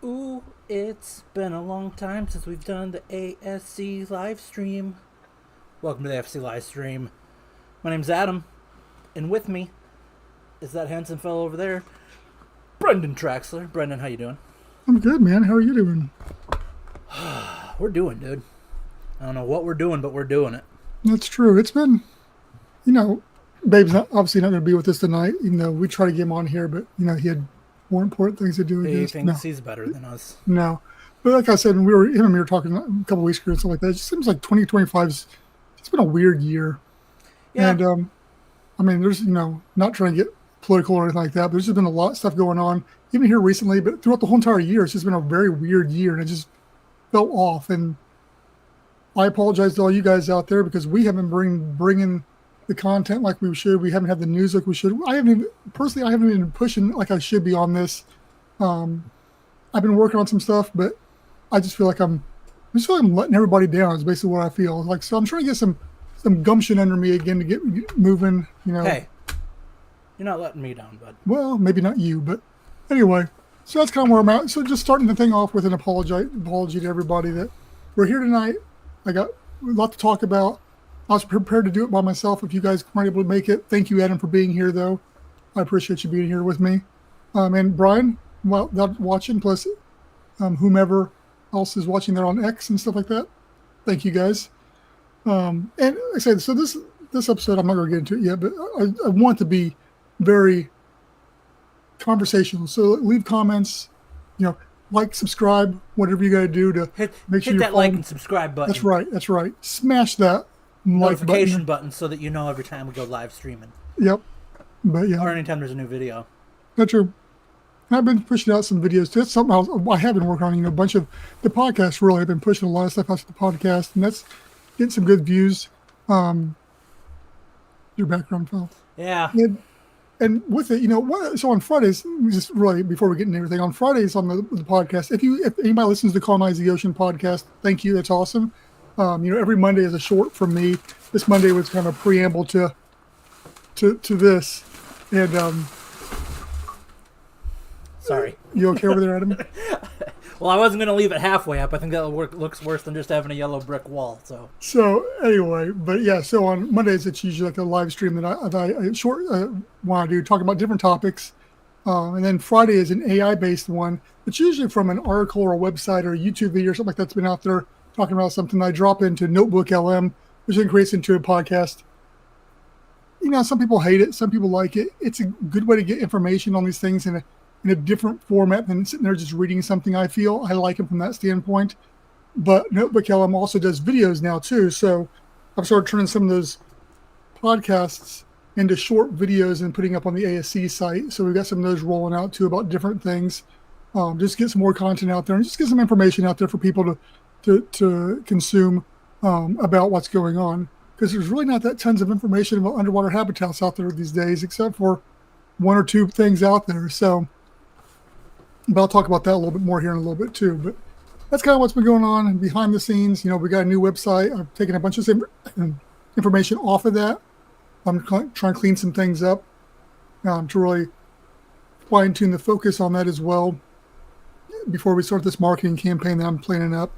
Ooh, it's been a long time since we've done the ASC live stream. Welcome to the ASC live stream. My name's Adam, and with me is that handsome fellow over there, Brendan Traxler. Brendan, how you doing? I'm good, man. How are you doing? We're doing, dude. I don't know what we're doing, but we're doing it. That's true. It's been, Babe's obviously not going to be with us tonight, even though we try to get him on here, but, he had more important things to do. He thinks he's better than us. No. But like I said, him and me were talking a couple weeks ago and stuff like that. It just seems like 2025's it's been a weird year. Yeah. And, there's, not trying to get political or anything like that, but there's just been a lot of stuff going on, even here recently, but throughout the whole entire year, it's just been a very weird year, and it just felt off. And I apologize to all you guys out there because we haven't bringing the content like we should. We haven't had the news like we should. I haven't even been pushing like I should be on this. I've been working on some stuff, but I just feel like I'm letting everybody down is basically what I feel like. So I'm trying to get some gumption under me again to get moving, Hey, you're not letting me down, bud. Well, maybe not you, but anyway, so that's kind of where I'm at. So just starting the thing off with an apology to everybody that we're here tonight. I got a lot to talk about. I was prepared to do it by myself if you guys weren't able to make it. Thank you, Adam, for being here, though. I appreciate you being here with me. And Brian, well, that's watching, plus whomever else is watching there on X and stuff like that. Thank you, guys. And like I said, so this episode, I'm not going to get into it yet, but I want to be very conversational. So leave comments, like, subscribe, whatever you got to do to make sure hit that like and subscribe button. That's right. Smash that notification button so that you know every time we go live streaming. Yep. But yeah. Or anytime there's a new video. That's true. I've been pushing out some videos too. That's something I have been working on. A bunch of the podcasts. Really, I've been pushing a lot of stuff out to the podcast, and that's getting some good views. Your background file. Yeah. And with it, so on Fridays, just really before we get into everything, on Fridays on the podcast, if anybody listens to the Colonize the Ocean podcast, thank you. That's awesome. Every Monday is a short from me. This Monday was kind of a preamble to this. And sorry. You okay over there, Adam? Well, I wasn't going to leave it halfway up. I think that looks worse than just having a yellow brick wall. So anyway, but yeah, so on Mondays it's usually like a live stream that I want to do, talking about different topics. And then Friday is an AI-based one. It's usually from an article or a website or a YouTube video or something like that's been out there talking about something. I drop into Notebook LM, which then creates into a podcast. Some people hate it, some people like it. It's a good way to get information on these things in a different format than sitting there just reading something. I feel I like them from that standpoint. But Notebook LM also does videos now too. So I've started turning some of those podcasts into short videos and putting up on the ASC site. So we've got some of those rolling out too about different things. Just get some more content out there and just get some information out there for people to consume about what's going on. Because there's really not that tons of information about underwater habitats out there these days, except for one or two things out there. So, but I'll talk about that a little bit more here in a little bit too. But that's kind of what's been going on behind the scenes. We got a new website. I've taken a bunch of information off of that. I'm trying to clean some things up to really fine tune the focus on that as well before we start this marketing campaign that I'm planning up.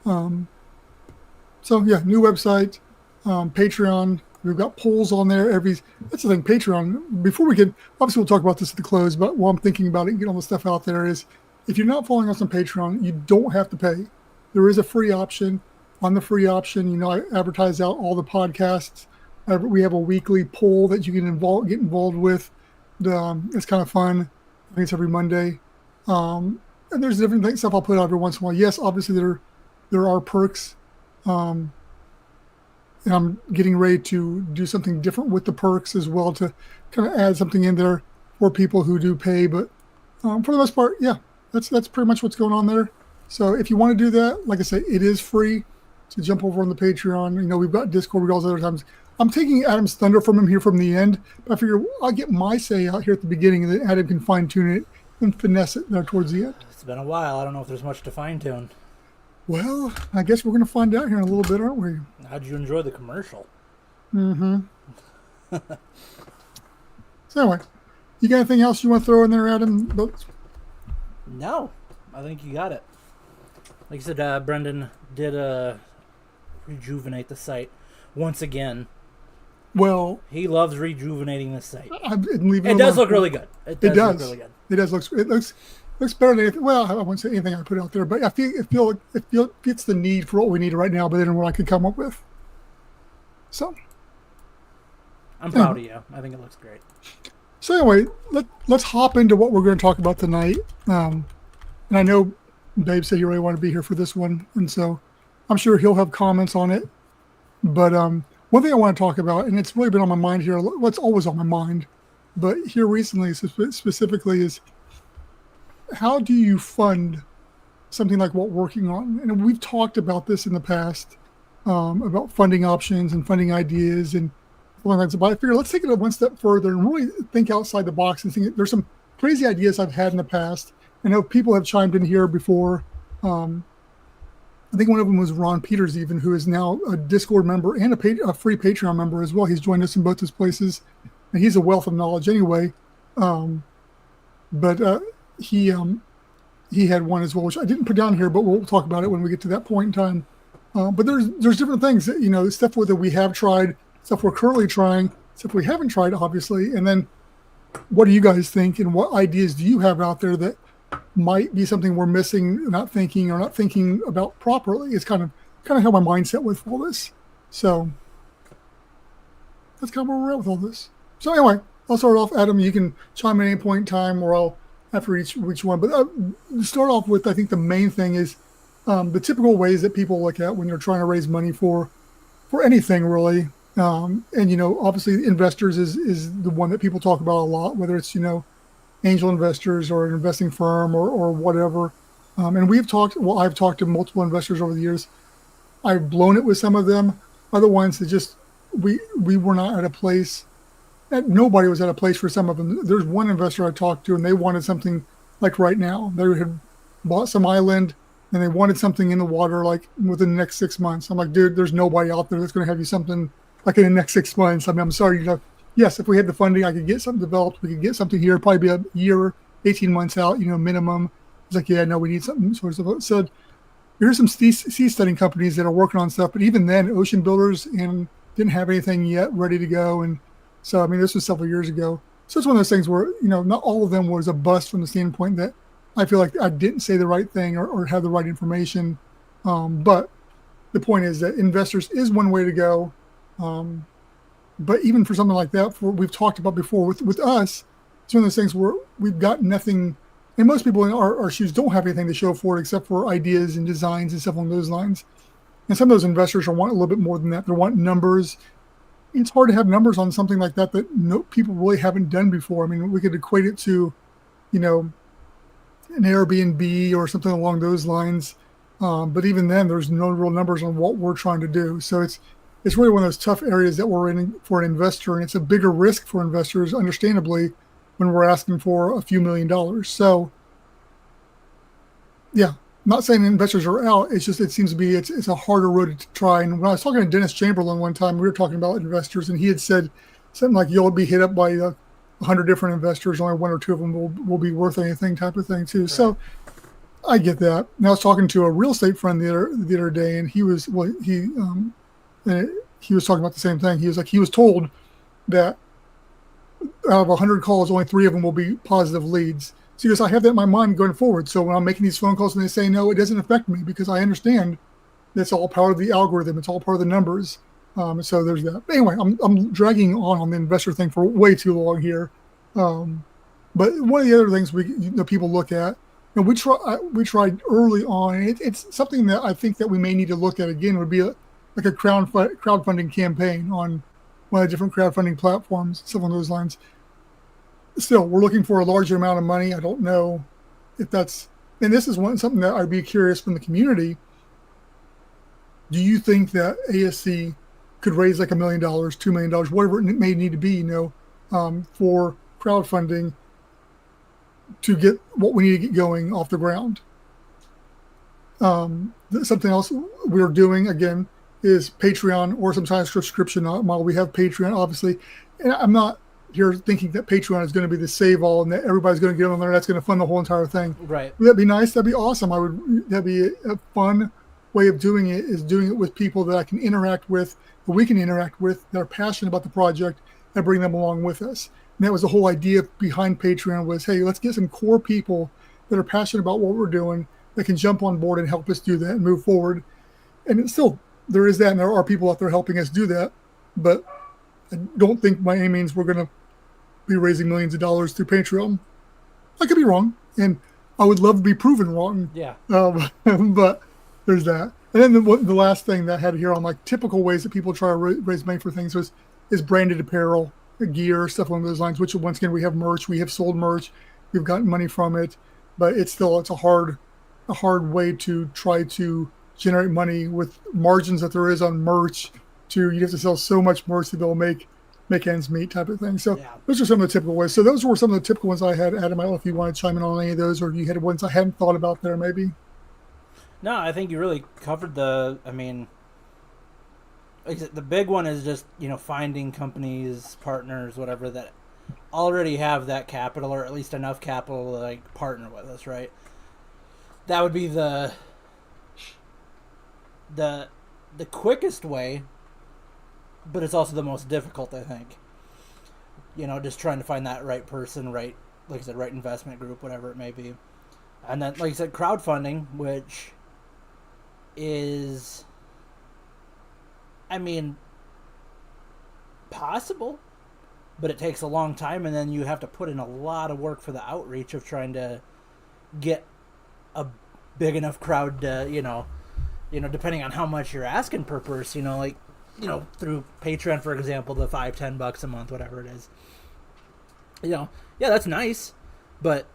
So yeah, new website, Patreon. We've got polls on there. That's the thing, Patreon. Before we get, obviously we'll talk about this at the close, but while I'm thinking about it and getting all the stuff out there is, if you're not following us on Patreon, you don't have to pay. There is a free option. On the free option, I advertise out all the podcasts. We have a weekly poll that you can get involved with. It's kind of fun. I think it's every Monday. And there's different stuff I'll put out every once in a while. Yes, obviously there are perks. And I'm getting ready to do something different with the perks as well to kind of add something in there for people who do pay. But for the most part, yeah, that's pretty much what's going on there. So if you want to do that, like I say, it is free to jump over on the Patreon. We've got Discord, we've got all those other times. I'm taking Adam's thunder from him here from the end, but I figure I'll get my say out here at the beginning, and then Adam can fine tune it and finesse it there towards the end. It's been a while. I don't know if there's much to fine tune. Well, I guess we're going to find out here in a little bit, aren't we? How'd you enjoy the commercial? Mm-hmm. So anyway, you got anything else you want to throw in there, Adam? No. I think you got it. Like I said, Brendan did rejuvenate the site once again. Well, he loves rejuvenating the site. It does look really good. It does look really good. It does looks better than anything. Well, I won't say anything I put out there, but I feel it fits the need for what we need right now, better than what I could come up with. So, I'm proud of you. I think it looks great. So anyway, let's hop into what we're going to talk about tonight. And I know Babe said you really want to be here for this one, and so I'm sure he'll have comments on it. But one thing I want to talk about, and it's really been on my mind here, what's always on my mind, but here recently specifically is how do you fund something like what we're working on? And we've talked about this in the past, about funding options and funding ideas and along that. But I figure let's take it one step further and really think outside the box and think there's some crazy ideas I've had in the past. I know people have chimed in here before. I think one of them was Ron Peters, even, who is now a Discord member and a free Patreon member as well. He's joined us in both those places, and he's a wealth of knowledge anyway. But he had one as well, which I didn't put down here, but we'll talk about it when we get to that point in time. But there's different things that, stuff that we have tried, stuff we're currently trying, stuff we haven't tried, obviously, and then what do you guys think, and what ideas do you have out there that might be something we're missing, not thinking about properly? It's kind of how my mindset with all this. So that's kind of where we're at with all this. So anyway, I'll start off. Adam, you can chime in at any point in time, or I'll after each one. But to start off with, I think the main thing is the typical ways that people look at when you're trying to raise money for anything really. And obviously investors is the one that people talk about a lot, whether it's angel investors or an investing firm or whatever. And I've talked to multiple investors over the years. I've blown it with some of them. Other ones that just we were not at a place that nobody was at a place for some of them. There's one investor I talked to and they wanted something like right now. They had bought some island and they wanted something in the water like within the next 6 months. I'm like, dude, there's nobody out there that's going to have you something like in the next 6 months. I mean, I'm sorry, yes, if we had the funding, I could get something developed. We could get something here, probably be a year, 18 months out, minimum. It's like, yeah, no, we need something sort of. So here's some sea studying companies that are working on stuff, but even then, ocean builders and didn't have anything yet ready to go. And so, I mean, this was several years ago. So it's one of those things where, not all of them was a bust from the standpoint that I feel like I didn't say the right thing or have the right information. But the point is that investors is one way to go. But even for something like that, we've talked about before with us, it's one of those things where we've got nothing, and most people in our shoes don't have anything to show for it except for ideas and designs and stuff along those lines. And some of those investors are wanting a little bit more than that. They're wanting numbers. It's hard to have numbers on something like that people really haven't done before. I mean, we could equate it to, an Airbnb or something along those lines. But even then, there's no real numbers on what we're trying to do. So it's really one of those tough areas that we're in for an investor, and it's a bigger risk for investors, understandably, when we're asking for a few $1 million. So, yeah, not saying investors are out. It's just it seems to be it's a harder road to try. And when I was talking to Dennis Chamberlain one time, we were talking about investors, and he had said something like you'll be hit up by 100 different investors, only one or two of them will be worth anything, type of thing too. Right. So I get that. And I was talking to a real estate friend the other day, and he was talking about the same thing. He was like, he was told that out of 100 calls, only 3 of them will be positive leads. So he goes, I have that in my mind going forward. So when I'm making these phone calls and they say no, it doesn't affect me because I understand that's all part of the algorithm. It's all part of the numbers. So there's that. But anyway, I'm dragging on the investor thing for way too long here. But one of the other things people look at, and we tried early on. It's something that I think that we may need to look at again. Would be like a crowdfunding campaign on one of the different crowdfunding platforms, stuff along those lines. Still, we're looking for a larger amount of money. I don't know if that's, and this is something that I'd be curious from the community. Do you think that ASC could raise like $1 million, $2 million, whatever it may need to be, for crowdfunding to get what we need to get going off the ground? Something else we're doing again is Patreon or some kind of subscription model. We have Patreon, obviously, and I'm not here thinking that Patreon is going to be the save all and that everybody's going to get on there. That's going to fund the whole entire thing. Right. Would that be nice? That'd be awesome. That'd be a fun way of doing it, is doing it with people that I can interact with, that we can interact with, that are passionate about the project, and bring them along with us. And that was the whole idea behind Patreon was, hey, let's get some core people that are passionate about what we're doing that can jump on board and help us do that and move forward. And it's still, there is that, and there are people out there helping us do that. But I don't think by any means we're going to be raising millions of dollars through Patreon. I could be wrong, and I would love to be proven wrong. Yeah. But there's that. And then the last thing that I had here on like typical ways that people try to raise money for things is branded apparel, gear, stuff along those lines, which once again, we have merch, we have sold merch, we've gotten money from it, but it's a hard way to try to generate money with margins that there is on merch. You have to sell so much merch to be able to make ends meet type of thing. So those are some of the typical ways. So those were some of the typical ones I had. Adam, I don't know if you want to chime in on any of those, or you had ones I hadn't thought about there maybe. No, I think you really covered like I said, the big one is just, finding companies, partners, whatever, that already have that capital, or at least enough capital to like partner with us, right? That would be the quickest way, but it's also the most difficult, I think. Just trying to find that right person, right, like I said, right investment group, whatever it may be. And then, like I said, crowdfunding, which is, possible, but it takes a long time, and then you have to put in a lot of work for the outreach of trying to get a big enough crowd to, depending on how much you're asking per person, through Patreon, for example, the $5-10 a month, whatever it is. Yeah, that's nice, but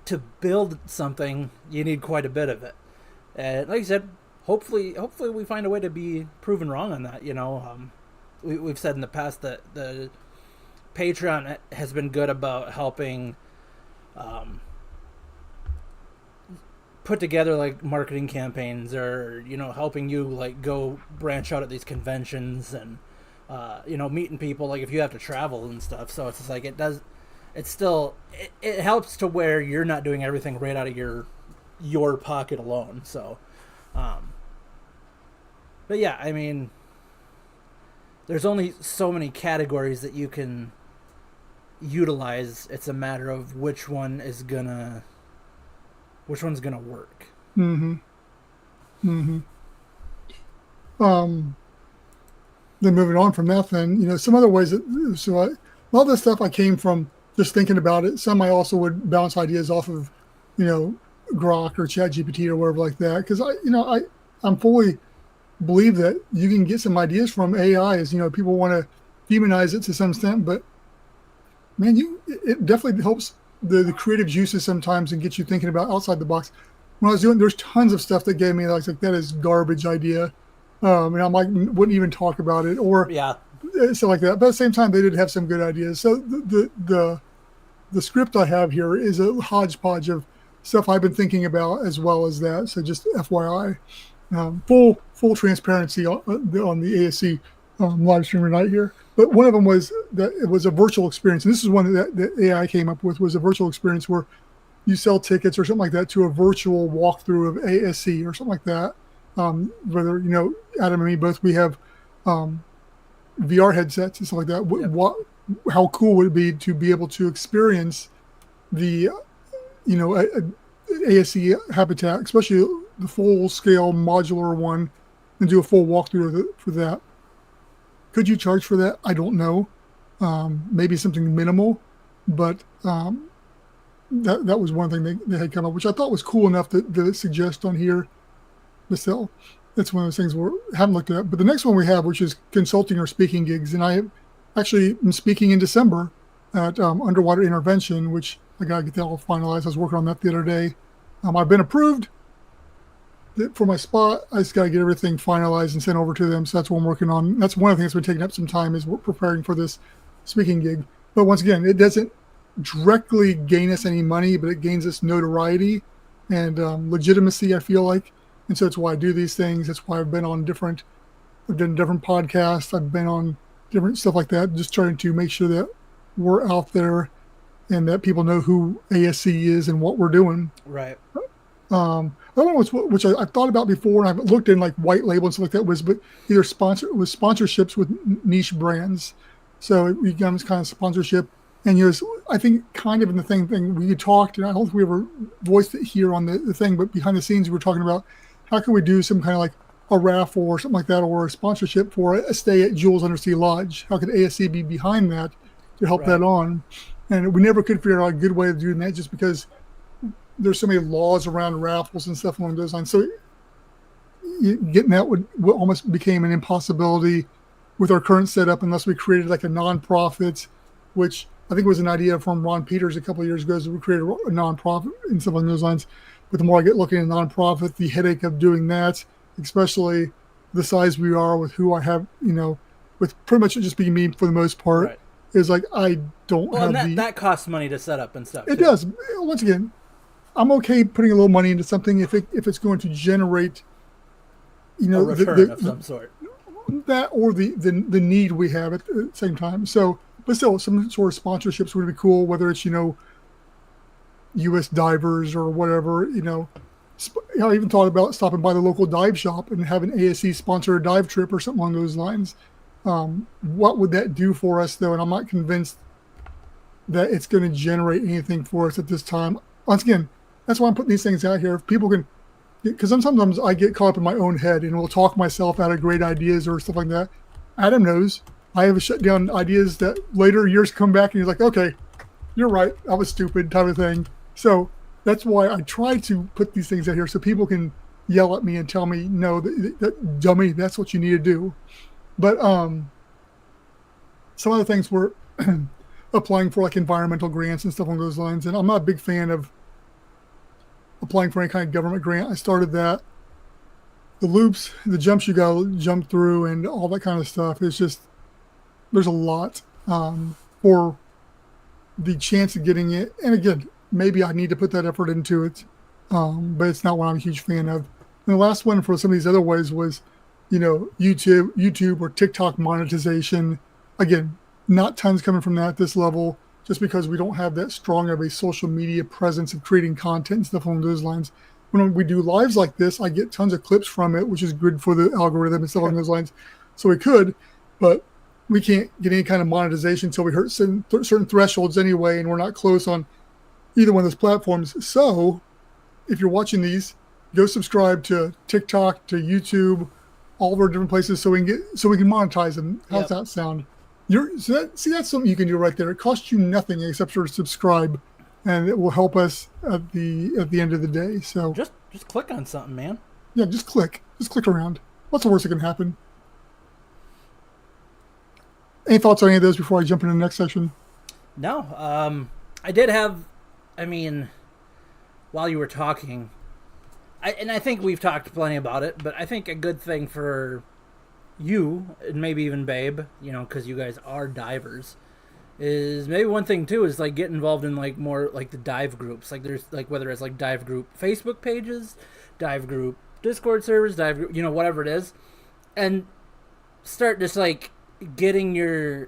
to build something, you need quite a bit of it. And like I said, hopefully we find a way to be proven wrong on that. We've said in the past that the Patreon has been good about helping put together like marketing campaigns, or helping you like go branch out at these conventions and meeting people, like if you have to travel and stuff. So it's just like it helps to where you're not doing everything right out of your pocket alone. So but yeah, there's only so many categories that you can utilize. It's a matter of which one's gonna work. Mm-hmm. Mm-hmm. Then moving on from that, then some other ways a lot of this stuff I came from just thinking about it. Some I also would bounce ideas off of, Grok or ChatGPT or whatever like that, because I'm fully believe that you can get some ideas from AIs. People want to demonize it to some extent, but man, it definitely helps the creative juices sometimes and gets you thinking about outside the box. When I was doing, there's tons of stuff that gave me like that is garbage idea, and I'm like wouldn't even talk about it or stuff like that. But at the same time, they did have some good ideas. So the script I have here is a hodgepodge of stuff I've been thinking about as well as that. So just FYI. Full transparency on the ASC live stream tonight here. But one of them was that it was a virtual experience. And this is one that AI came up with, was a virtual experience where you sell tickets or something like that to a virtual walkthrough of ASC or something like that. Whether, Adam and me both, we have VR headsets and stuff like that. How cool would it be to be able to experience the, ASC habitat, especially the full-scale modular one, and do a full walkthrough for that. Could you charge for that? I don't know. Maybe something minimal, but that was one thing they had come up, which I thought was cool enough to suggest on here. But still, that's one of those things we haven't looked at. But the next one we have, which is consulting or speaking gigs, and I actually am speaking in December at Underwater Intervention, which I got to get that all finalized. I was working on that the other day. I've been approved for my spot. I just got to get everything finalized and sent over to them. So that's what I'm working on. That's one of the things that's been taking up some time, is we're preparing for this speaking gig. But once again, it doesn't directly gain us any money, but it gains us notoriety and legitimacy, I feel like. And so that's why I do these things. That's why I've done different podcasts. I've been on different stuff like that, just trying to make sure that we're out there and that people know who ASC is and what we're doing. Right. The other one was which I thought about before, and I've looked in like white label and stuff like that, was but either sponsorships with niche brands. So it becomes kind of sponsorship, and I think kind of in the thing we talked, and I don't think we ever voiced it here on the thing, but behind the scenes we were talking about how can we do some kind of like a raffle or something like that, or a sponsorship for a stay at Jules Undersea Lodge. How could ASC be behind that to help that on? And we never could figure out a good way of doing that, just because there's so many laws around raffles and stuff along those lines. So getting that would almost became an impossibility with our current setup unless we created like a nonprofit, which I think was an idea from Ron Peters a couple of years ago. So we created a nonprofit and stuff along those lines. But the more I get looking at nonprofit, the headache of doing that, especially the size we are with who I have, with pretty much just being me for the most part, is like I don't have and that costs money to set up and stuff. It does. Once again, I'm okay putting a little money into something if it's going to generate, a return of some sort. That or the need we have at the same time. So, but still, some sort of sponsorships would be cool. Whether it's U.S. divers or whatever. I even thought about stopping by the local dive shop and having ASC sponsor a dive trip or something along those lines. What would that do for us though? And I'm not convinced that it's going to generate anything for us at this time. Once again, that's why I'm putting these things out here. If people can, because sometimes I get caught up in my own head and will talk myself out of great ideas or stuff like that. Adam knows I have shut down ideas that later years come back and he's like, okay, you're right, I was stupid type of thing. So that's why I try to put these things out here so people can yell at me and tell me, no, that dummy, that's what you need to do. But some other things were applying for like environmental grants and stuff along those lines. And I'm not a big fan of applying for any kind of government grant. I started that. The loops, the jumps you got to jump through and all that kind of stuff. It's just, there's a lot for the chance of getting it. And again, maybe I need to put that effort into it, but it's not what I'm a huge fan of. And the last one for some of these other ways was, YouTube or TikTok monetization. Again, not tons coming from that at this level, just because we don't have that strong of a social media presence of creating content and stuff along those lines. When we do lives like this, I get tons of clips from it, which is good for the algorithm and stuff along those lines. So we could, but we can't get any kind of monetization until we hit certain thresholds anyway, and we're not close on either one of those platforms. So if you're watching these, go subscribe to TikTok, to YouTube, all of our different places so we can monetize them. How's that sound? That's something you can do right there. It costs you nothing except for subscribe, and it will help us at the end of the day. So just click on something, man. Yeah, just click around. What's the worst that can happen? Any thoughts on any of those before I jump into the next section? No. I did have. I mean, while you were talking, I think we've talked plenty about it, but I think a good thing for you and maybe even Babe, because you guys are divers, is maybe one thing too is like get involved in like more like the dive groups. Like there's like whether it's like dive group Facebook pages, dive group Discord servers, dive group, whatever it is, and start just like getting or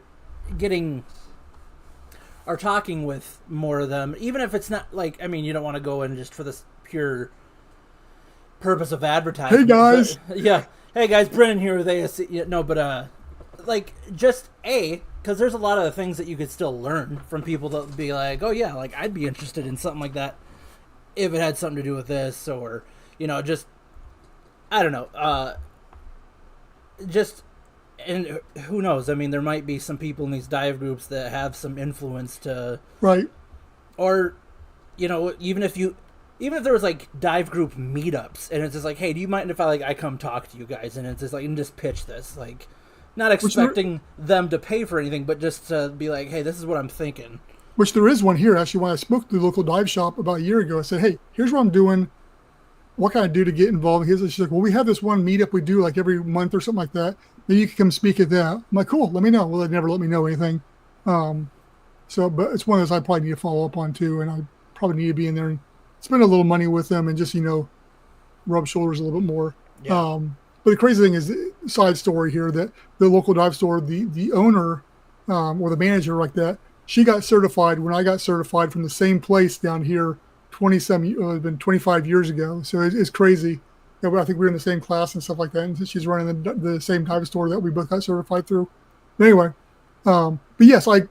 talking with more of them, even if it's not like, I mean, you don't want to go in just for this pure purpose of advertising. Hey guys. But, hey guys, Brennan here with ASC. No, but like just because there's a lot of things that you could still learn from people that be like, oh yeah, like I'd be interested in something like that if it had something to do with this, or just I don't know, just. And who knows? I mean, there might be some people in these dive groups that have some influence to, right? Or, even if there was like dive group meetups, and it's just like, hey, do you mind if I come talk to you guys? And it's just like, and just pitch this, like, not expecting them to pay for anything, but just to be like, hey, this is what I'm thinking. Which there is one here actually. When I spoke to the local dive shop about a year ago, I said, hey, here's what I'm doing. What can I do to get involved? She's like, well, we have this one meetup we do like every month or something like that. Maybe you can come speak at that. I'm like, cool, let me know. Well, they never let me know anything. But it's one of those I probably need to follow up on too. And I probably need to be in there and spend a little money with them and just, rub shoulders a little bit more. Yeah. But the crazy thing is, side story here, that the local dive store, the owner or the manager like that she got certified when I got certified from the same place down here 20 some, it's been 25 years ago. So it's crazy. Yeah, I think we were in the same class and stuff like that. And she's running the same dive store that we both got certified through. But anyway, but yes, I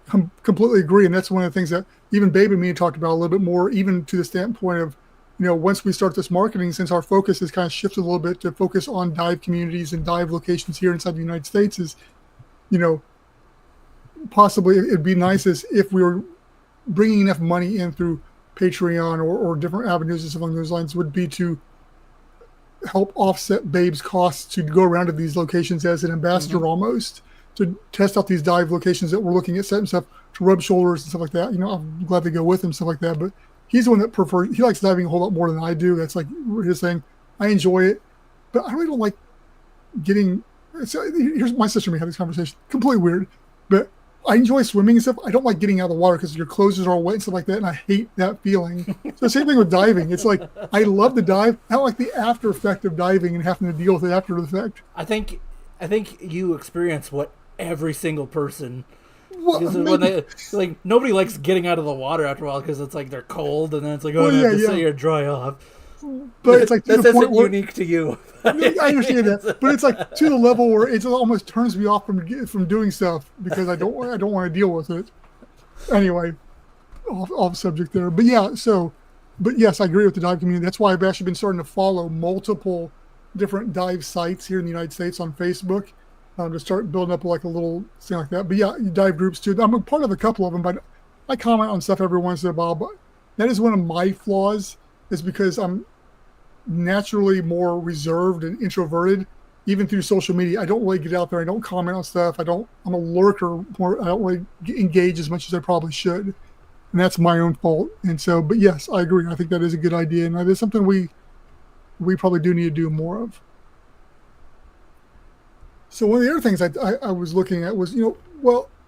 completely agree. And that's one of the things that even Babe and me talked about a little bit more, even to the standpoint of, once we start this marketing, since our focus has kind of shifted a little bit to focus on dive communities and dive locations here inside the United States, is, possibly it'd be nice as if we were bringing enough money in through Patreon or different avenues and stuff along those lines, would be to help offset Babe's costs to go around to these locations as an ambassador, almost to test out these dive locations that we're looking at, setting stuff, to rub shoulders and stuff like that. I'm glad to go with him, stuff like that. But he's the one that he likes diving a whole lot more than I do. That's like his thing. I enjoy it, but I really don't like getting. Here's my sister and me have this conversation. Completely weird, but I enjoy swimming and stuff. I don't like getting out of the water because your clothes are all wet and stuff like that, and I hate that feeling. So same thing with diving. It's like I love the dive. I don't like the after effect of diving and having to deal with it after the effect. I think you experience what every single person. Well, when they, like, nobody likes getting out of the water after a while because it's like they're cold and then it's like, oh, you have to sit here and dry off. But it's like this isn't unique to you. I understand that, but it's like to the level where it almost turns me off from doing stuff because I don't want to deal with it. Anyway, off subject there. But yeah, but yes, I agree with the dive community. That's why I've actually been starting to follow multiple different dive sites here in the United States on Facebook, to start building up like a little thing like that. But yeah, dive groups too. I'm a part of a couple of them, but I comment on stuff every once in a while. But that is one of my flaws, is because I'm naturally more reserved and introverted, even through social media. I don't really get out there. I don't comment on stuff. I'm a lurker more. I don't really engage as much as I probably should. And that's my own fault. And so, but yes, I agree. I think that is a good idea. And that is something we probably do need to do more of. So one of the other things I was looking at was,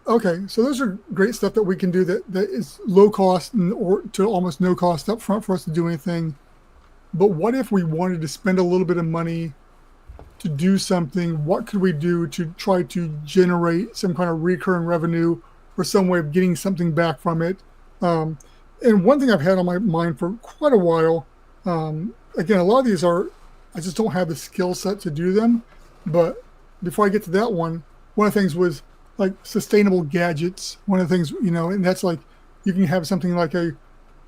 okay, so those are great stuff that we can do that is low cost or to almost no cost up front for us to do anything. But what if we wanted to spend a little bit of money to do something? What could we do to try to generate some kind of recurring revenue or some way of getting something back from it? And one thing I've had on my mind for quite a while, again, a lot of these I just don't have the skill set to do them. But before I get to that one of the things was like sustainable gadgets. One of the things, and that's like you can have something like a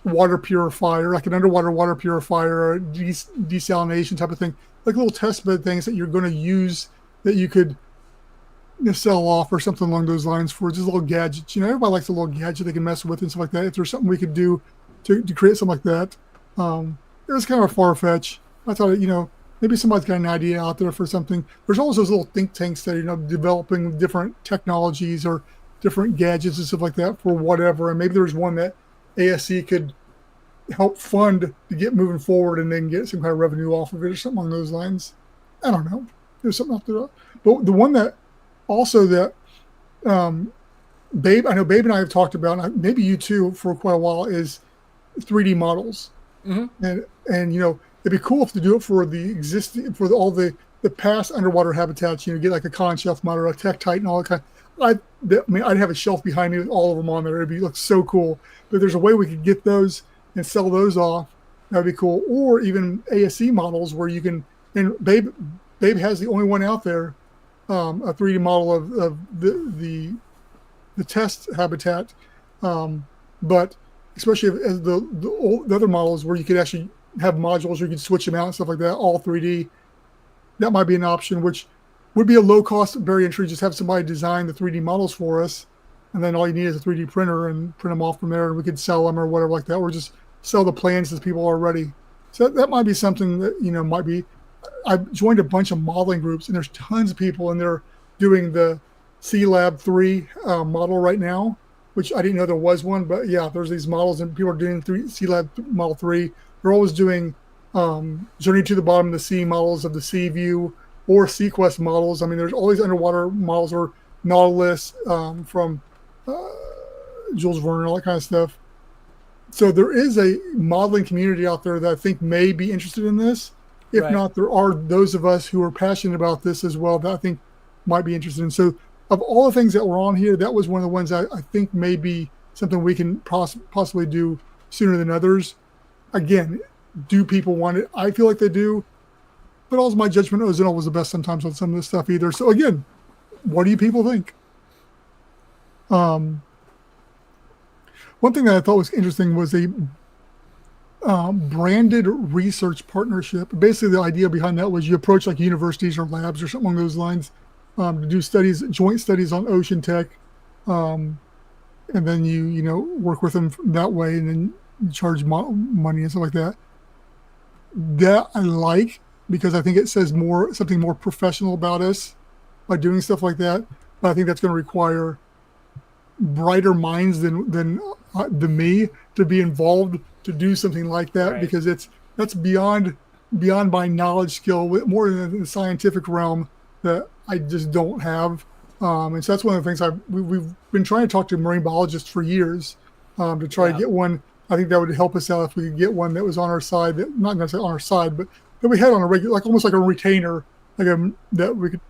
water purifier, like an underwater water purifier, or desalination type of thing, like little test bed things that you're going to use that you could sell off or something along those lines for just little gadgets. Everybody likes a little gadget they can mess with and stuff like that. If there's something we could do to create something like that, it was kind of a far-fetched. I thought, maybe somebody's got an idea out there for something. There's always those little think tanks that are, developing different technologies or different gadgets and stuff like that for whatever. And maybe there's one that ASC could help fund to get moving forward and then get some kind of revenue off of it or something along those lines. I don't know. There's something out there. But the one that also that Babe and I have talked about, and maybe you too for quite a while, is 3D models. Mm-hmm. And it'd be cool if to do it for the existing, for all the past underwater habitats. Get like a Con Shelf model, a Tektite, and all that kind. I'd have a shelf behind me with all of them on there. It'd look so cool. But there's a way we could get those and sell those off. That'd be cool. Or even ASC models where you can. And Babe has the only one out there, a 3D model of the test habitat. But especially as the other models where you could actually have modules, you could switch them out and stuff like that, all 3D. That might be an option, which would be a low cost barrier entry. Just have somebody design the 3D models for us, and then all you need is a 3D printer and print them off from there, and we could sell them or whatever like that, or just sell the plans to people already. So that might be something that might be. I've joined a bunch of modeling groups, and there's tons of people in there doing the C Lab 3 model right now, which I didn't know there was one, but yeah, there's these models, and people are doing C Lab Model 3. They're always doing Journey to the Bottom of the Sea models of the Sea View or Sequest models. I mean, there's all these underwater models, or Nautilus from Jules Verne, all that kind of stuff. So there is a modeling community out there that I think may be interested in this. If right. not, there are those of us who are passionate about this as well that I think might be interested in. So of all the things that were on here, that was one of the ones I think may be something we can possibly do sooner than others. Again, do people want it? I feel like they do, but also my judgment isn't always the best sometimes on some of this stuff either. So again, what do you people think? One thing that I thought was interesting was a branded research partnership. Basically, the idea behind that was you approach like universities or labs or something along those lines to do studies, joint studies on ocean tech, and then you work with them that way, and then you charge money and stuff like that. That I like because I think it says something more professional about us by doing stuff like that. But I think that's going to require brighter minds than me to be involved to do something like that, right? Because that's beyond my knowledge skill, more in the scientific realm that I just don't have. And so that's one of the things we've been trying to talk to marine biologists for years to try to get one. I think that would help us out if we could get one that was on our side, that not necessarily on our side, but that we had on a regular, like almost like a retainer, that we could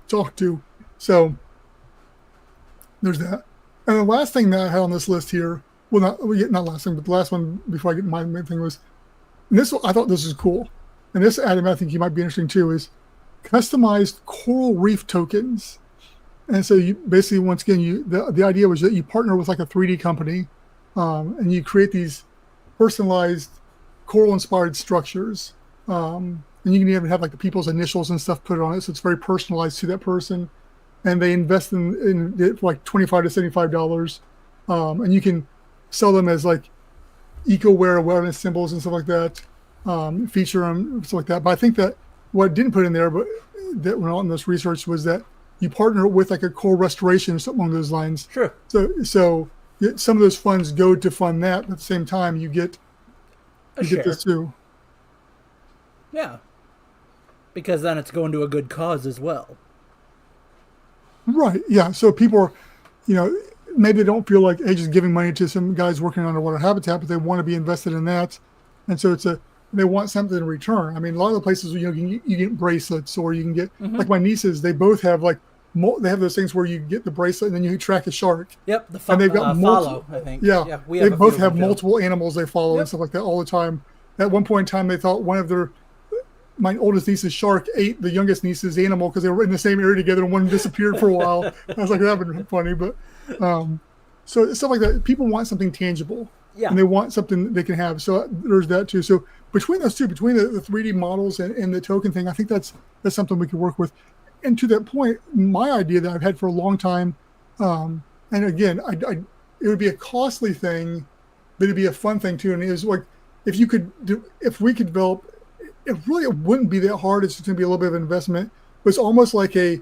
talk to. So there's that. And the last thing that I had on this list here, well, not last thing, but the last one before I get my main thing was, and this, I thought this was cool. And this, Adam, I think you might be interesting too, is customized coral reef tokens. And so you basically, once again, the idea was that you partner with like a 3D company, and you create these personalized coral-inspired structures. And you can even have like the people's initials and stuff put on it, so it's very personalized to that person. And they invest in it for like $25 to $75, and you can sell them as like eco-wear awareness symbols and stuff like that. Feature them, stuff like that. But I think that what I didn't put in there, but that went on in this research, was that you partner with like a coral restoration or something along those lines. Sure. So some of those funds go to fund that, but at the same time you get this too. Yeah. Because then it's going to a good cause as well. Right. Yeah. So people are, maybe they don't feel like, hey, just giving money to some guys working on underwater habitat, but they want to be invested in that. And so they want something in return. I mean, a lot of the places, you get bracelets, or you can get, like my nieces, they both have like, they have those things where you get the bracelet and then you track a shark. Yep. And they've got follow, I think. Yeah. They both have multiple animals they follow and stuff like that all the time. At one point in time, they thought my oldest niece's shark ate the youngest niece's animal because they were in the same area together, and one disappeared for a while. I was like, that would be funny. But so stuff like that. People want something tangible, and they want something they can have. So there's that too. So between those two, between the 3D models and the token thing, I think that's something we could work with. And to that point, my idea that I've had for a long time, and again, it would be a costly thing, but it'd be a fun thing too. And it was like, if we could develop, it wouldn't be that hard. It's just going to be a little bit of an investment. But it's almost like a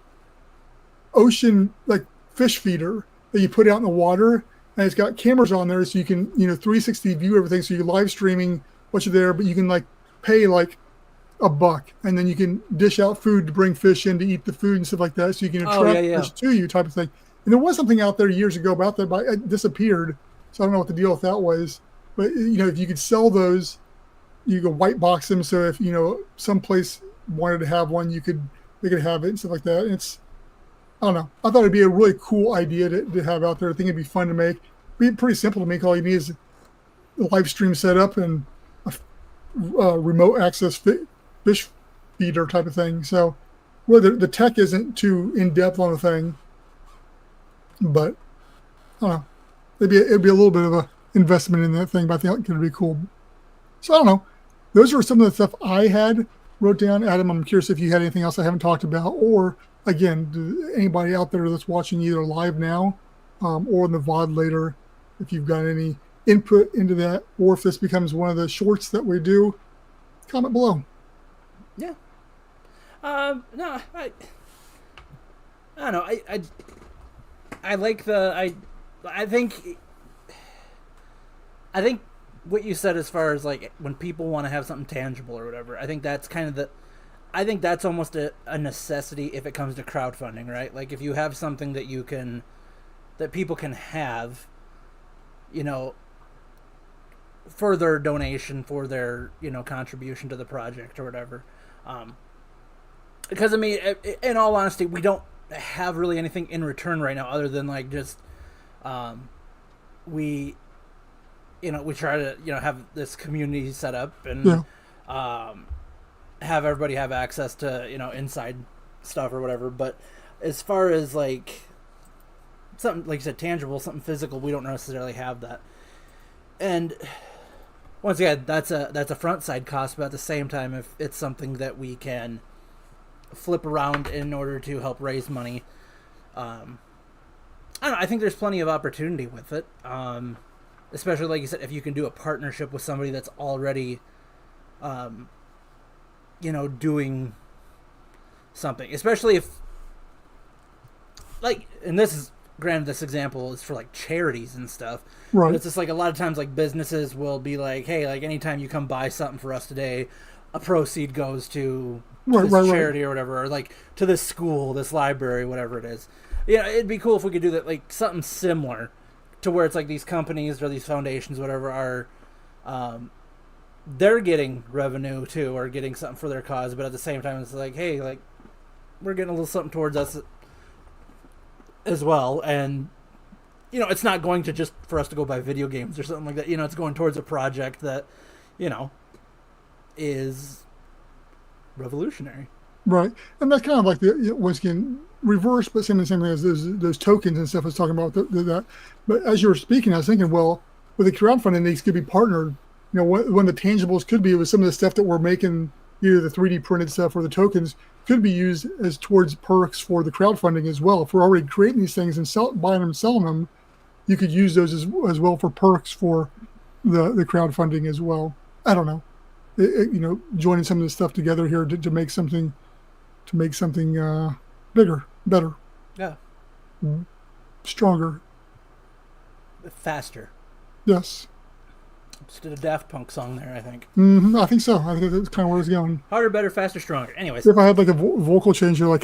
ocean, like fish feeder that you put out in the water, and it's got cameras on there, so you can 360 view everything. So you're live streaming what you're there, but you can like pay like $1, and then you can dish out food to bring fish in to eat the food and stuff like that. So you can attract fish to you, type of thing. And there was something out there years ago about that, but it disappeared. So I don't know what the deal with that was. But if you could sell those, you could white box them. So if some place wanted to have one, they could have it and stuff like that. And I don't know. I thought it'd be a really cool idea to have out there. I think it'd be fun to make. It'd be pretty simple to make. All you need is a live stream setup and a remote access fish feeder type of thing. So, well, the tech isn't too in depth on the thing, but I don't know. It'd be a little bit of a investment in that thing, but I think it's going to be cool. So I don't know. Those are some of the stuff I had wrote down. Adam, I'm curious if you had anything else I haven't talked about, or again, anybody out there that's watching either live now or in the VOD later, if you've got any input into that, or if this becomes one of the shorts that we do, comment below. Yeah. No, I don't know. I like I think what you said as far as like when people want to have something tangible or whatever, I think that's kind of I think that's almost a necessity if it comes to crowdfunding, right? Like if you have something that people can have, for their donation, for their, contribution to the project or whatever. Because I mean, in all honesty, we don't have really anything in return right now other than like just, we we try to have this community set up and Yeah. have everybody have access to inside stuff or whatever. But as far as like something like you said, tangible, something physical, we don't necessarily have that. And once again, that's a front side cost, but at the same time, if it's something that we can flip around in order to help raise money, I don't know, I think there's plenty of opportunity with it. Especially like you said, if you can do a partnership with somebody that's already doing something, especially if like, and this is granted, this example is for like charities and stuff, Right. but it's just like a lot of times like businesses will be like, hey, like anytime you come buy something for us today, a proceed goes to this charity or whatever, or like to this school, this library, whatever it is. It'd be cool if we could do that, like something similar to where it's like these companies or these foundations, whatever, are they're getting revenue too, or getting something for their cause, but at the same time it's like, hey, like we're getting a little something towards us as well. And it's not going to just for us to go buy video games or something like that. It's going towards a project that is revolutionary. Right. And that's kind of like the once again reverse, but same thing as those tokens and stuff I was talking about that. But as you were speaking, I was thinking, well, with the crowdfunding, these could be partnered. One of the tangibles could be with some of the stuff that we're making, either the 3D printed stuff or the tokens, could be used as towards perks for the crowdfunding as well. If we're already creating these things and buying them and selling them, you could use those as well for perks for the crowdfunding as well. I don't know. Joining some of this stuff together here to make something bigger, better, stronger, faster. Yes. Just did a Daft Punk song there, I think. Mm-hmm. I think so. I think that's kind of where it's going. Harder, better, faster, stronger. Anyways, if I had like a vocal changer, like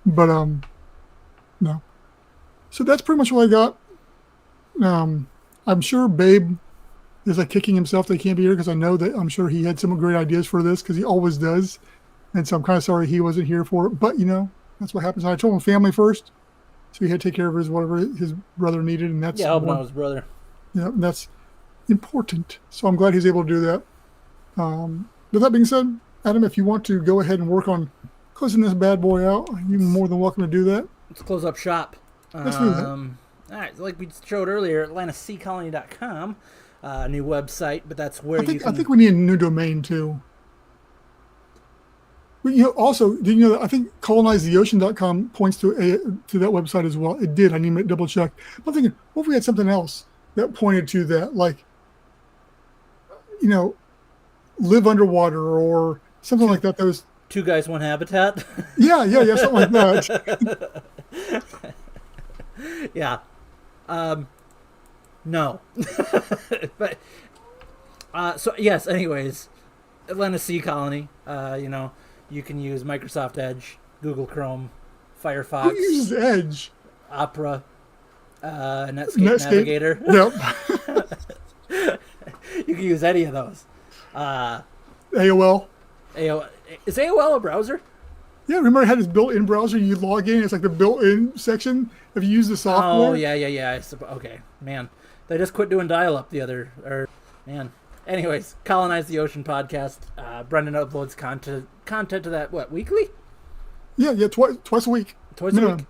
but no. So that's pretty much what I got. I'm sure Babe is like kicking himself that he can't be here, because I know that I'm sure he had some great ideas for this, because he always does. And so I'm kind of sorry he wasn't here for it. But that's what happens. I told him family first, so he had to take care of whatever his brother needed, and that's helping out his brother. Yeah, and that's important. So I'm glad he's able to do that. With that being said, Adam, if you want to go ahead and work on closing this bad boy out, you're more than welcome to do that. Let's close up shop. Let's do that. All right, like we showed earlier, AtlantaSeaColony.com, new website, but that's where I think we need a new domain too. But, also, did you know that I think colonizetheocean.com points to that website as well? It did. I need to double check. I'm thinking, what if we had something else that pointed to that, like, live underwater or something like that. Those Two Guys, One Habitat. Yeah, something like that. Yeah. No. But so yes. Anyways, Atlanta Sea Colony. You can use Microsoft Edge, Google Chrome, Firefox. Who uses Edge? Opera, Netscape Navigator. Yep. You can use any of those. AOL. Is AOL a browser? Yeah, remember it had this built-in browser. You log in, it's like the built-in section if you use the software. Oh, yeah. Okay, man. They just quit doing dial-up man. Anyways, Colonize the Ocean podcast. Brendan uploads content to that, what, weekly? Yeah, twice a week. Twice a week.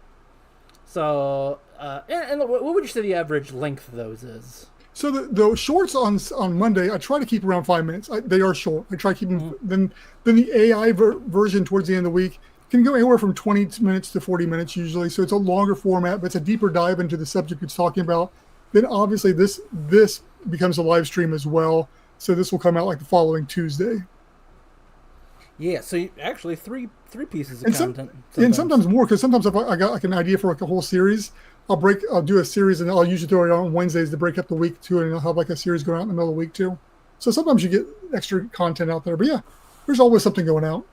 So, and what would you say the average length of those is? So the shorts on Monday, I try to keep around 5 minutes. They are short. I try to keep them. Then the AI version towards the end of the week can go anywhere from 20 minutes to 40 minutes usually. So it's a longer format, but it's a deeper dive into the subject it's talking about. Then obviously this becomes a live stream as well. So this will come out like the following Tuesday. Yeah, so actually three pieces of content. And sometimes more, because sometimes if I got like an idea for like a whole series, I'll do a series and I'll usually throw it on Wednesdays to break up the week too, and I'll have like a series going out in the middle of the week too. So sometimes you get extra content out there, but yeah, there's always something going out.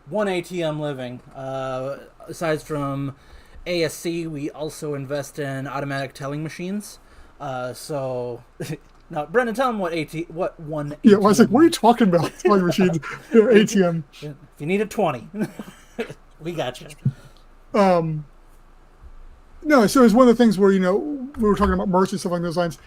One ATM living. Aside from ASC, we also invest in automatic telling machines. So now, Brendan, tell them what one ATM. Yeah, well, I was like, what are you talking about? Telling machines, ATM. If you need a 20, we got you. No, so it's one of the things where we were talking about merch and stuff along those lines.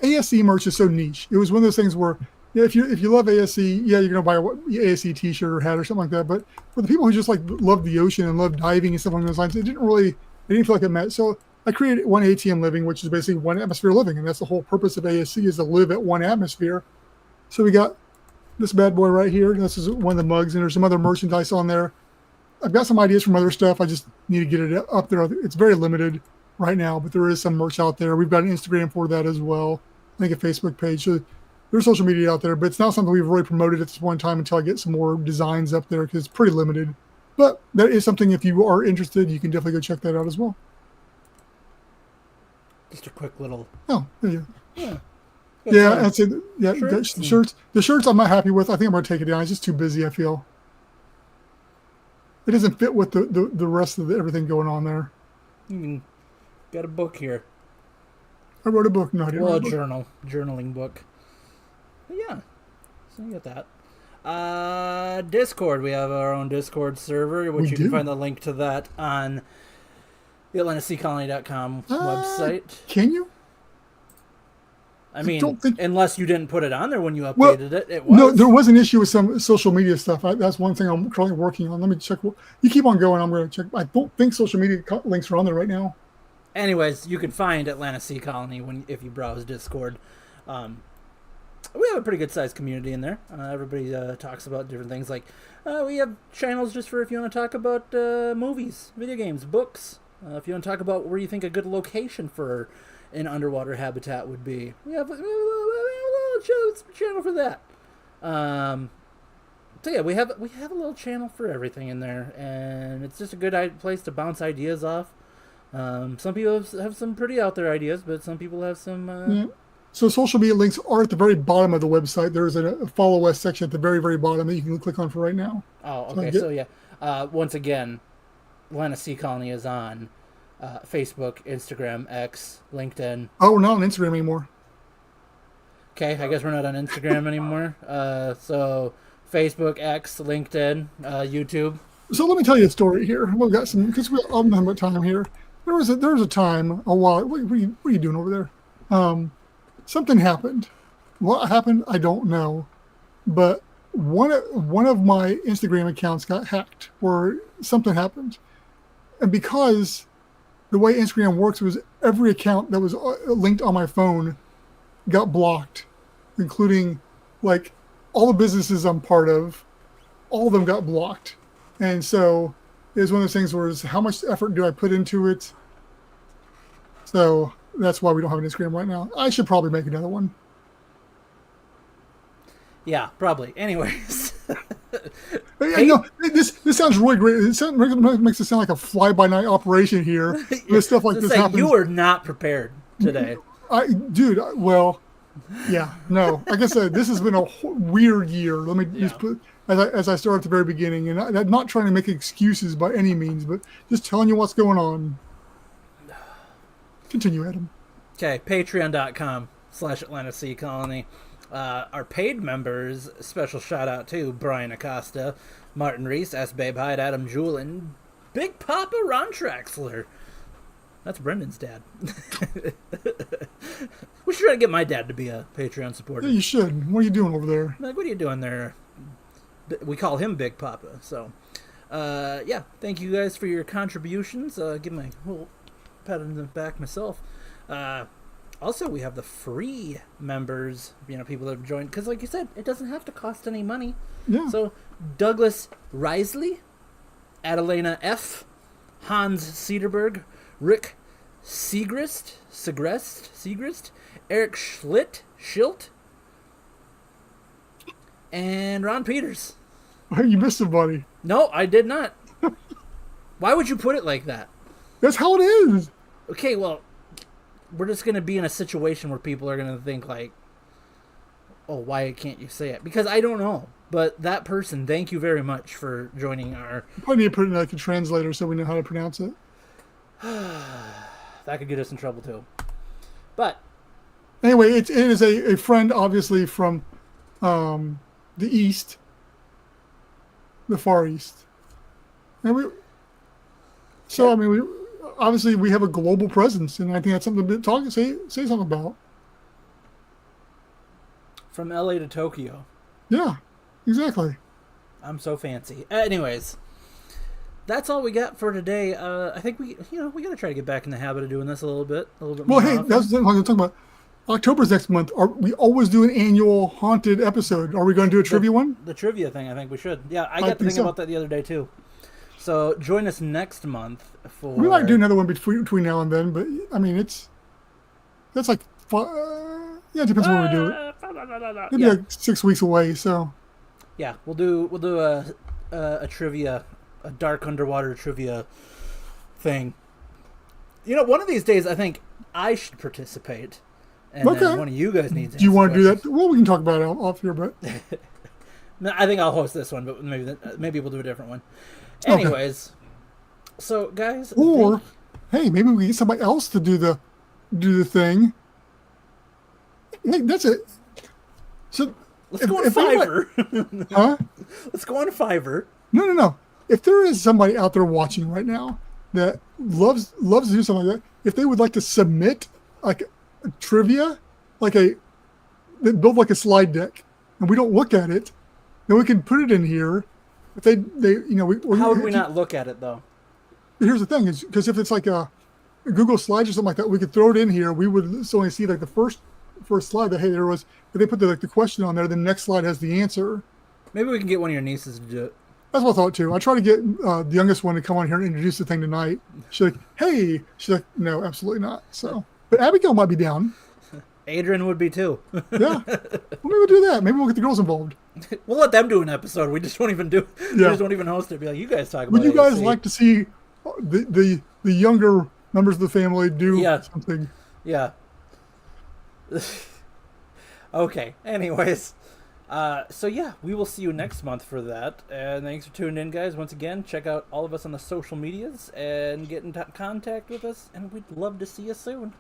ASC merch is so niche. It was one of those things where if you love ASC, yeah, you're gonna buy a ASC T-shirt or hat or something like that. But for the people who just like love the ocean and love diving and stuff along those lines, it didn't feel like it met. So I created one ATM living, which is basically one atmosphere living, and that's the whole purpose of ASC is to live at one atmosphere. So we got this bad boy right here. This is one of the mugs, and there's some other merchandise on there. I've got some ideas from other stuff. I just need to get it up there. It's very limited right now, but there is some merch out there. We've got an Instagram for that as well. I think a Facebook page. So there's social media out there, but it's not something we've really promoted at this one time until I get some more designs up there because it's pretty limited. But that is something, if you are interested, you can definitely go check that out as well. Just a quick little. Oh, there you go. Yeah. Yeah, that's it. Yeah, Shirts. The shirts I'm not happy with. I think I'm going to take it down. It's just too busy, I feel. It doesn't fit with the rest of everything going on there. Got a book here. I wrote a book. No, I didn't write a book. Journaling book. But yeah, so you got that. Discord. We have our own Discord server, which you can find the link to that on the AtlanticSeaColony.com website. Can you? I mean, unless you didn't put it on there when you updated it. It was. No, there was an issue with some social media stuff. That's one thing I'm currently working on. Let me check. You keep on going. I'm going to check. I don't think social media links are on there right now. Anyways, you can find Atlantic Sea Colony if you browse Discord. We have a pretty good sized community in there. Everybody talks about different things. Like we have channels just for if you want to talk about movies, video games, books. If you want to talk about where you think a good location for an underwater habitat would be, we have a little channel for that. So yeah, we have a little channel for everything in there, and it's just a good place to bounce ideas off. Some people have some pretty out there ideas, but some people have some. So social media links are at the very bottom of the website. There's a follow us section at the very, very bottom that you can click on for right now. Oh, okay. So yeah, once again, Atlantic Sea Colony is on Facebook, Instagram, X, LinkedIn. Oh, we're not on Instagram anymore. Okay, I guess we're not on Instagram anymore. So Facebook, X, LinkedIn, YouTube. So let me tell you a story here. We've got some because we have nothing but time here. There was a time a while. What are you doing over there? Something happened. What happened? I don't know. But one of my Instagram accounts got hacked, or something happened, and because the way Instagram works was every account that was linked on my phone got blocked, including like all the businesses I'm part of. All of them got blocked, and so it was one of those things where it's how much effort do I put into it? So that's why we don't have an Instagram right now. I should probably make another one. Yeah, probably. Anyways. This sounds really great. Makes it sound like a fly-by-night operation here. With stuff like this happens. You were not prepared today. Well, yeah, no. Like I said, this has been a weird year. Let me just put, as I started at the very beginning, and I'm not trying to make excuses by any means, but just telling you what's going on. Continue, Adam. Okay, patreon.com/Atlantic Sea Colony. Our paid members, special shout out to Brian Acosta, Martin Reese, S. Babe Hyde, Adam Julin, Big Papa Ron Traxler. That's Brendan's dad. We should try to get my dad to be a Patreon supporter. Yeah, you should. What are you doing over there? Like, what are you doing there? We call him Big Papa. So, yeah, thank you guys for your contributions. Give my whole pat on the back myself. Also, we have the free members, people that have joined. Because, like you said, it doesn't have to cost any money. Yeah. So, Douglas Risley, Adelena F., Hans Cederberg, Rick Segrist, Eric Schilt, and Ron Peters. You missed somebody. No, I did not. Why would you put it like that? That's how it is. Okay, well, we're just going to be in a situation where people are going to think like, oh, why can't you say it? Because I don't know. But that person, thank you very much for joining our... Probably need to put it in like a translator so we know how to pronounce it. That could get us in trouble too. But... Anyway, it is a friend, obviously, from the East. The Far East. And obviously we have a global presence, and I think that's something to say something about. From LA to Tokyo. Yeah, exactly. I'm so fancy. Anyways, that's all we got for today. I think we gotta try to get back in the habit of doing this a little bit Well, more hey, often. that's what I'm talking about. October's next month. We always do an annual haunted episode. Are we going to do a trivia one? The trivia thing, I think we should. Yeah, I I got to think thinking so. about that the other day too. So join us next month for. We might do another one between now and then, but I mean, that's like yeah, it depends on when we do it. Maybe Yeah, like 6 weeks away. So yeah, we'll do a trivia, a dark underwater trivia thing. One of these days, I think I should participate, and Okay. then one of you guys needs. do you want to do that? Well, we can talk about it off here, but No, I think I'll host this one, but maybe we'll do a different one. Okay. Anyways, so guys, or hey, maybe we get somebody else to do the thing. Hey, that's it. So let's go on if anybody- Fiverr. huh? Let's go on Fiverr. No. If there is somebody out there watching right now that loves to do something like that, if they would like to submit like a trivia, they build like a slide deck, and we don't look at it, then we can put it in here. If they How would we not look at it though? Here's the thing: is because if it's like a Google Slides or something like that, we could throw it in here. We would only see like the first slide that there was. If they put the question on there, the next slide has the answer. Maybe we can get one of your nieces to do it. That's what I thought too. I tried to get the youngest one to come on here and introduce the thing tonight. She's like, "Hey," she's like, "No, absolutely not." So, but Abigail might be down. Adrian would be too. Yeah, well, maybe we'll do that. Maybe we'll get the girls involved. We'll let them do an episode. We just won't even do. We Yeah. just won't even host it. Be like, you guys talk about. Would you guys ASC. like to see the younger members of the family do Yeah. something? Yeah. Okay. Anyways, so yeah, we will see you next month for that. And thanks for tuning in, guys. Once again, check out all of us on the social medias and get in contact with us. And we'd love to see you soon.